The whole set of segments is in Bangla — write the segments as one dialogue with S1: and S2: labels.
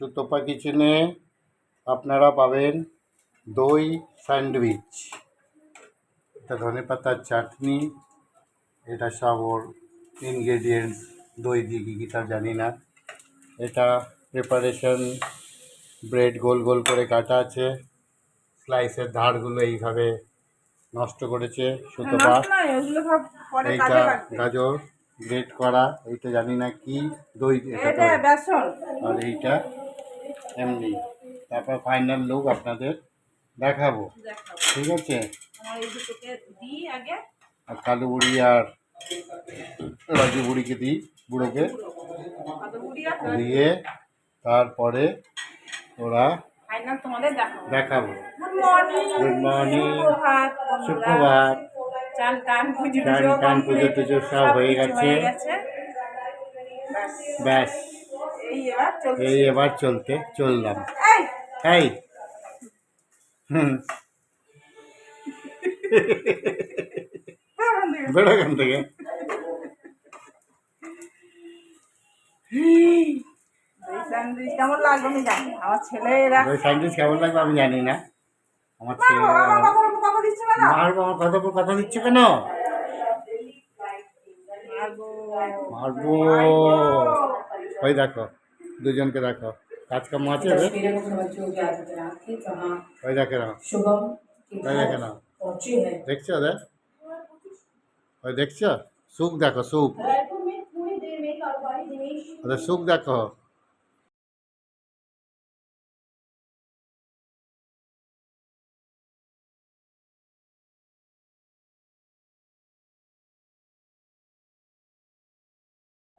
S1: সুতপা কিচেনে আপনারা পাবেন দই স্যান্ডউইচ, এটা ধনেপাতার চাটনি, এটা সব ওর ইনগ্রেডিয়েন্টস। দই দিয়ে কী কী সব জানি না। এটা প্রিপারেশন, ব্রেড গোল গোল করে কাটা আছে, স্লাইসের ধারগুলো এইভাবে নষ্ট করেছে সুতপা। এইটা গাজর গ্রেট করা, এইটা জানি না কি, দই আর এইটা এমনি। তারপর ফাইনাল লুক আপনাদের দেখাবো, ঠিক আছে। আর কালু বুড়ি আর রাজু বুড়িকে দিই, বুড়োকে দিয়ে তারপরে ওরা দেখাবো। গুড মর্নিং, সুপ্রভাত। চান টান পুজো টুজো সব হয়ে গেছে, ব্যাস এই এবার চললাম। এই বেরো এখান থেকে।
S2: কেমন লাগবে আমি জানি, আমার ছেলেরা
S1: স্যান্ডউইচ কেমন লাগবে আমি জানি না। আমার ছেলে মারবো, আমার কথা দিচ্ছে কেন? মারবো। ওই দেখো, দুজনকে দেখো, কাজ কাম আছে। ওই দেখে না, ওই দেখে না, দেখছো ওদের? ওই দেখছো সুখ, দেখো সুখ, ওদের সুখ দেখো।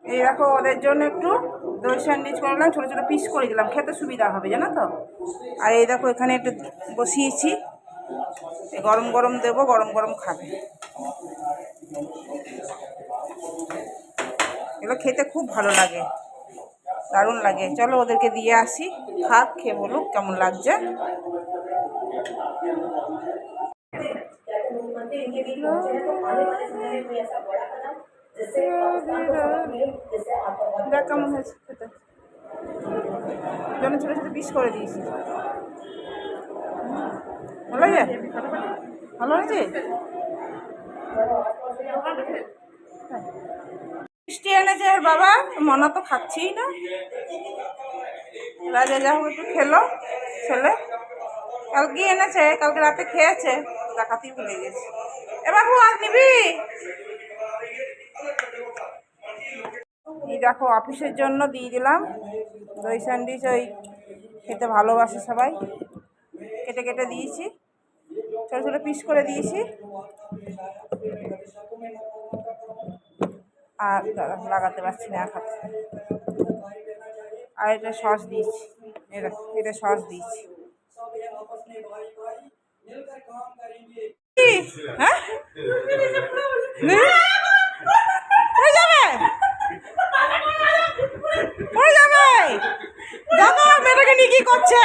S2: এই দেখো ওদের জন্য একটু দই স্যান্ডউইচ করলাম, ছোটো ছোটো পিস করে দিলাম, খেতে সুবিধা হবে জানো তো। আর এই দেখো এখানে একটু বসিয়েছি, গরম গরম দেবো, গরম গরম খাবে। এগুলো খেতে খুব ভালো লাগে, দারুণ লাগে। চলো ওদেরকে দিয়ে আসি, খাক, খেয়ে বলুক কেমন লাগছে। দেখ কেমন হয়েছে খেতে, জন্য ছোটো ছোটো পিস করে দিয়েছি। ভালো লাগে, ভালো হয়েছে। মিষ্টি এনেছে ওর বাবা, মনা তো খাচ্ছেই না। রাজা যা হোক একটু খেলো ছেলে, কালকে এনেছে, কালকে রাতে খেয়েছে, দেখাতেই ভুলে গেছে। এ বাবু আর নিবি? এই দেখো অফিসের জন্য দিয়ে দিলাম দই স্যান্ডউইচ, ওই খেতে ভালোবাসে সবাই, কেটে কেটে দিয়েছি, ছোটো ছোটো পিস করে দিয়েছি। আর লাগাতে পারছি না এক হাতে। আর এটা সস দিয়েছি, এটা সস দিয়েছি। হ্যাঁ পড়ে যাবে, পড়ে যাবে। দেখো মেয়েটাকে নিয়ে কি করছে।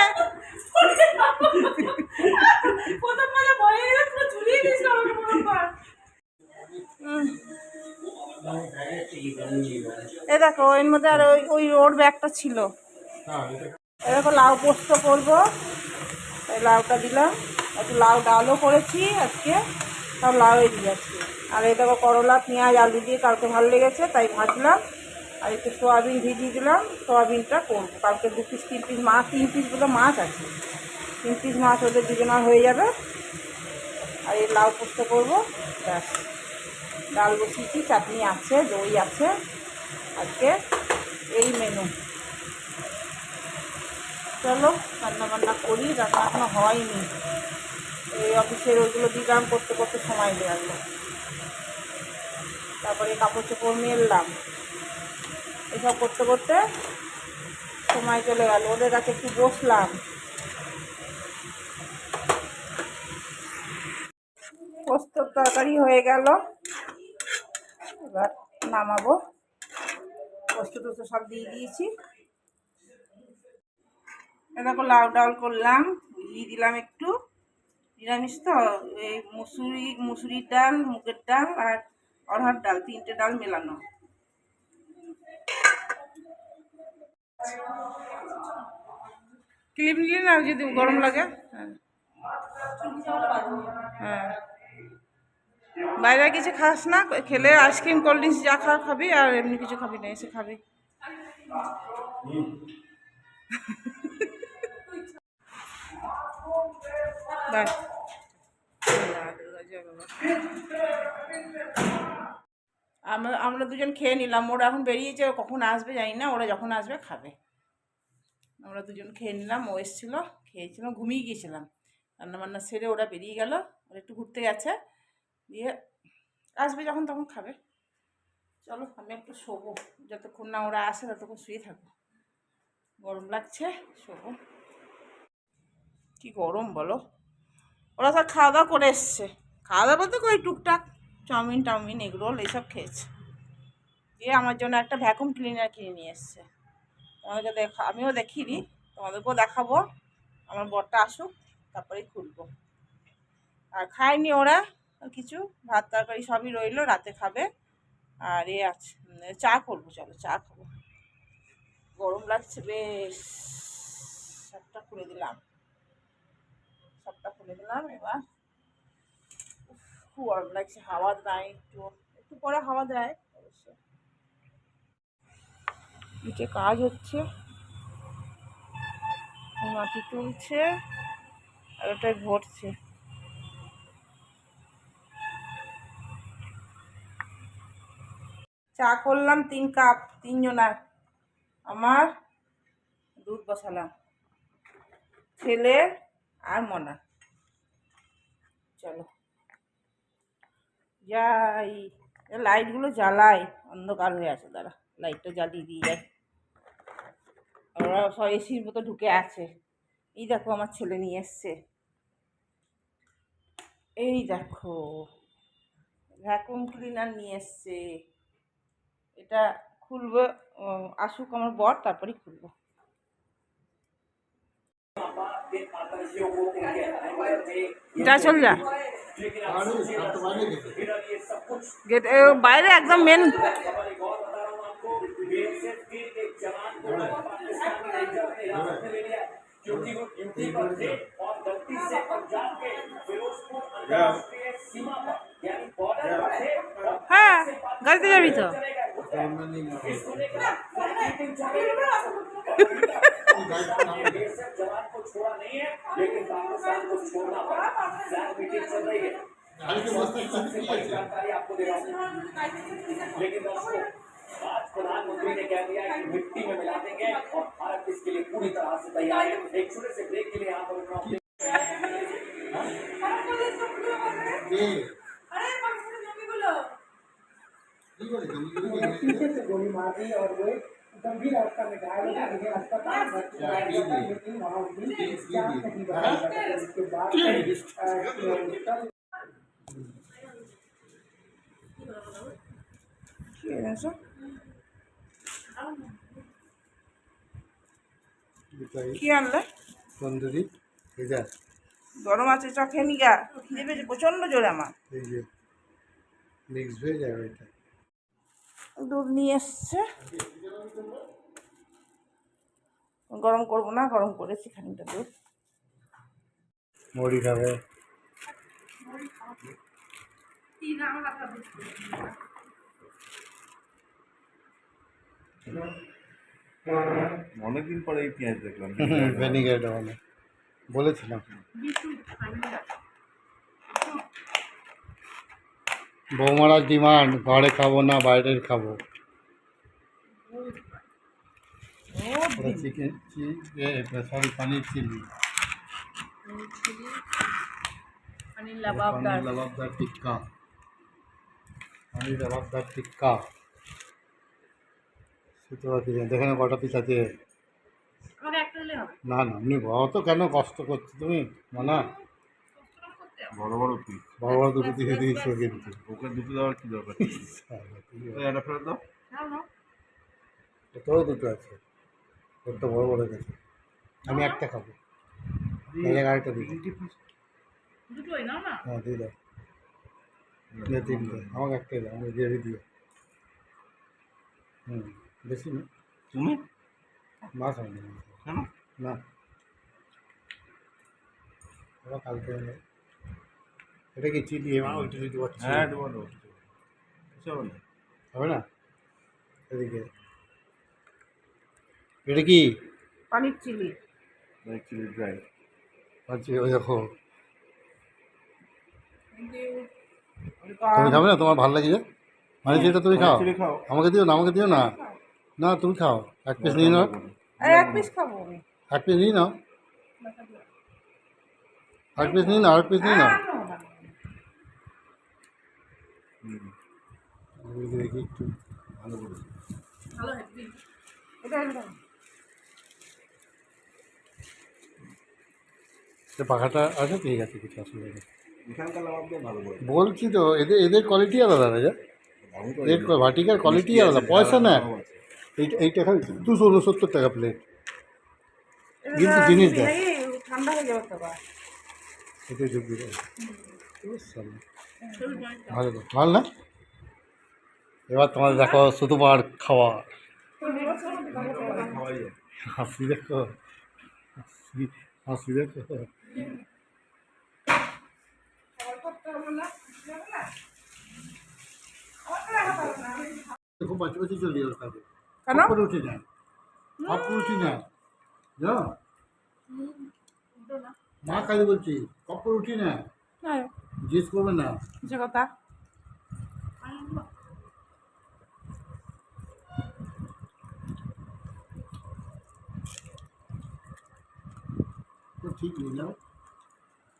S2: এ দেখো এর মধ্যে আর ওই ওর ব্যাগটা ছিল। এরকম লাউ পোস্ত করবো, এই লাউটা দিলাম, একটু লাউ ডালও করেছি আজকে, সব লাউ দিয়ে আজকে। আর এই দেখো করলা পেঁয়াজ আলু দিয়ে কালকে ভালো লেগেছে তাই ভাজলাম, আর একটু সোয়াবিন ভিজিয়ে দিলাম, সোয়াবিনটা করবো কালকে। 2 পিস 3 পিস মাছ, 3 পিস বলে মাছ আছে, 3 পিস মাছ ওদের দুজনের হয়ে যাবে। আর এই লাউ পোস্ত করবো, ব্যাস। ডাল বসিয়েছি, চাটনি আছে, দই আছে, আজকে এই মেনু। চলো রান্না বান্না করি, রান্না এখনো হয়নি, এই অফিসের ওইগুলো দিলাম, করতে করতে সময় লাগলো। তারপরে কাপড় চোপড় মেললাম, এসব করতে করতে সময় চলে গেল। ওদের কাছে একটু বসলাম, পোস্তর তরকারি হয়ে গেল, এবার নামাবো। পোস্ত টোস্ত সব দিয়ে দিয়েছি। এরকম লাউ ডাল করলাম, ঘি দিলাম একটু, নিরামিষ তো, এই মুসুরির ডাল, মুগের ডাল আর অরহর ডাল, 3টে ডাল মেলানো। ক্লিপ নিলে না যদি গরম লাগে। হ্যাঁ হ্যাঁ, বাইরে কিছু খাস না, খেলে আইসক্রিম কোল্ড ড্রিঙ্কস যা খাবি, আর এমনি কিছু খাবি না, এসে খাবি। বাস। আমরা আমরা দুজন খেয়ে নিলাম, ওরা এখন বেরিয়েছে, ও কখন আসবে জানি না, ওরা যখন আসবে খাবে। আমরা দুজন খেয়ে নিলাম, ও এসেছিলো, খেয়েছিলাম, ঘুমিয়ে গিয়েছিলাম, রান্নাবান্না সেরে ওরা বেরিয়ে গেল, ওরা একটু ঘুরতে গেছে, দিয়ে আসবে যখন তখন খাবে। চলো আমি একটু শোবো, যতক্ষণ না ওরা আসে ততক্ষণ শুয়ে থাকবো, গরম লাগছে, শোবো। কি গরম বলো। ওরা সব খাওয়া দাওয়া করে এসছে, খাওয়া দাওয়া বলতে ওই টুকটাক চাউমিন টাউমিন এগরোল এইসব খেয়েছে। দিয়ে আমার জন্য একটা ভ্যাকুম ক্লিনার কিনে নিয়ে এসছে, তোমাদেরকে আমিও দেখিনি, তোমাদেরকেও দেখাবো, আমার বরটা আসুক তারপরেই খুলবো। আর খায়নি ওরা কিছু, ভাত তরকারি সবই রইলো, রাতে খাবে। আর এ আছে, চা করবো, চলো চা খাবো, গরম লাগছে বেশ। সবটা খুলে দিলাম, এবার খুব গরম লাগছে, হাওয়া দেয় একটু, একটু পরে হাওয়া দেয় অবশ্য। নিচে কাজ হচ্ছে, মাটি তুলছে, আর ওটাই ভরছে। চা করলাম 3 কাপ, 3 জনার, আমার, দুধ বসালাম, ছেলের আর মনা। চলো যাই, লাইটগুলো জ্বালাই, অন্ধকার হয়ে আছে, দাঁড়া লাইটটা জ্বালিয়ে দিয়ে যায়। ওরা সব এসির মতো ঢুকে আছে। এই দেখো আমার ছেলে নিয়ে এসছে, এই দেখো ভ্যাকুম ক্লিনার নিয়ে এসছে, এটা খুলবো, আসুক আমার বর তারপরেই খুলবো। যা চল যা, গেট বাইরে একদম মেন। হ্যাঁ গাড়িতে যাবি তো।
S3: आज प्रधानमंत्री ने कह दिया कि मिट्टी में मिला देंगे और भारत इसके लिए पूरी तरह से तैयार है। एक छोटे से ब्रेक के लिए यहाँ पर पीछे से गोली मार दी और वे गंभीर अवस्था में घायल हो गए, अस्पताल भर्ती कराया गया था, लेकिन वहाँ उनकी जान नहीं बचाई जा सकी। इसके बाद
S2: কি আনলে?
S1: তন্দুরি ভেজা,
S2: গরম আছে, চ খেয়ে নি গা, খিদে পেয়েছে প্রচন্ড জোরে আমার।
S1: এই যে মিক্স ভেজ আর এটা
S2: দুধ নিয়ে এসছে, গরম করবো না, গরম করেছি খানিকটা দুধ।
S1: মুড়ি খাবে,
S4: অনেকদিন পরে এই পেঁয়াজ দেখলাম।
S1: ভিনেগারটা মানে বলেছিলাম। বৌমারার ডিমান্ড, ঘরে খাবো না বাইরের খাবো। চিকেন সরি পনির চিলি, পনির লবাবদার টিক্কা, পনির লবাবদার টিক্কা। দেখে না কটা পিস আছে। না না আপনি অত কেন কষ্ট করছো তুমি, মানা
S4: বড় বড় পিস,
S1: বড় বড় দুটো দিয়ে দিয়েছো কিন্তু।
S4: ওকে দুটো দেওয়ার কি দরকার? এটা ফেরত দাও।
S1: তোরও দুটো আছে, তোর তো বড় বড় গেছে, আমি একটা খাবো, আরেকটা দিই। হ্যাঁ দিয়ে দাও, তিনটে আমাকে একটাই দাও, আমি গ্রেভি দিয়ে। বেশি না,
S4: তুমি
S1: মাছ হয় না
S4: কেন?
S1: না, ওরা কালকে এটা কি চিলি মা ওইটা দিতে পারছি
S4: হ্যাঁ দেবো দেবো কিছু হবে না
S1: হবে না এদিকে এটা কি
S2: পানির চিলি।
S4: চিলি ড্রাই
S1: আচ্ছা ওই দেখো তুমি খাবে না তোমার ভালো লাগে যে মানে যেটা তুমি খাও
S4: চিলি খাও
S1: আমাকে দিও না না তুমি খাও এক পিস নিয়ে নাও
S2: এক পিস খাবো আমি।
S1: এক পিস নিয়ে নাও এক পিস নিয়ে নাও এক পিস নিয়ে নাও দেখি একটু
S4: ভালো করে
S2: ভালো হ্যাপি এটা একদম
S1: পাখাটা আছে ঠিক আছে কিছু অসুবিধা নেই
S4: এখানকার লাভ ভালো করে
S1: বলছি তো এদের কোয়ালিটি আলাদা রাজা
S4: দারুণ করে
S1: এর ভাটিকার কোয়ালিটি আলাদা পয়সা না এইটা খালি 269 টাকা প্লেট কিন্তু জিনিস দেয়
S2: ঠান্ডা হয়ে যাবে তো বা
S1: এটাই ঢুকবি ভালো ভালো না এবার তোমাদের দেখো শুধুবার খাওয়া
S4: খাওয়াই যায়
S1: হাসি দেখো হাসি দেখো খুব বাচ্চা বাচ্চা চলে যাবে তাদের
S2: কেন
S1: কপর উঠে যায় কপর উঠে যায় জানো মা কাজে বলছি কপর উঠি না জিজ্ঞেস করবে না
S2: যে কথা
S1: তো ঠিক নিয়ে যাও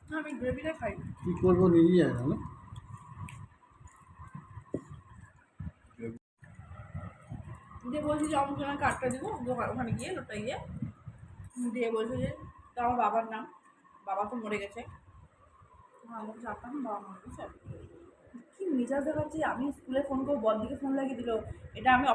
S2: আমি গ্রেভিটা খাই
S1: কী করবো নিয়ে যায় না
S2: দিয়ে বলছি যে অমুক জনের কার্ডটা দেবো ওখানে গিয়ে লোকটা গিয়ে দিয়ে বলছে যে তো আমার বাবার নাম বাবা তো মরে গেছে আমার জানতাম বাবা মরে গেছে কি মেজাজ দেখাচ্ছি আমি স্কুলে ফোন করে বড়দিকে ফোন লাগিয়ে দিল এটা আমি